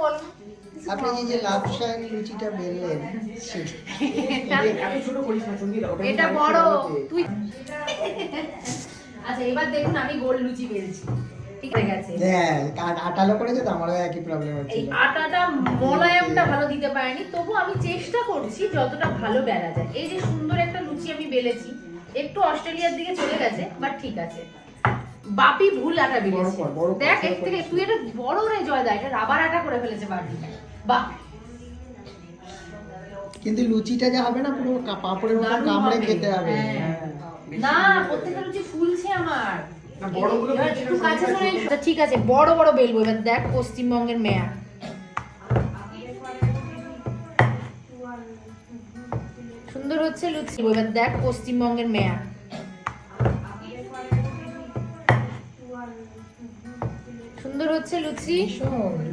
বল। আপনি এই যে লাপসান লুচিটা বেললেন এটা বড় তুই। আচ্ছা এবার দেখুন আমি গোল লুচি বেলছি, ঠিক আছে? হ্যাঁ, আটালো করেছে তো, আমারও একই প্রবলেম হচ্ছে। এই আটাটা মোলায়েমটা ভালো দিতে পারেনি, তবু আমি চেষ্টা করছি যতটা ভালো বেলা যায়। এই যে সুন্দর একটা লুচি আমি বেলেছি, একটু অস্ট্রেলিয়ার দিকে চলে গেছে, বাট ঠিক আছে। বাপি ভুল আটা বেলেছে, দেখ এর থেকে তুই এটা বড় রে জয়দা, এটা রাবার আটা করে ফেলেছে বাপি। বাহ, কিন্তু লুচিটা যা হবে না, পুরো পাপড়ের মতো কামড়ে খেতে হবে। না প্রত্যেকটা লুচি ফুলছে আমার। একটু কাছে চলে এসো। আচ্ছা, ঠিক আছে বড় বড় বেলবো এবার। দেখ পশ্চিমবঙ্গের মেয়া, সুন্দর হচ্ছে লুচি। এবার দেখ পশ্চিমবঙ্গের মেয়া, সুন্দর হচ্ছে লুচি।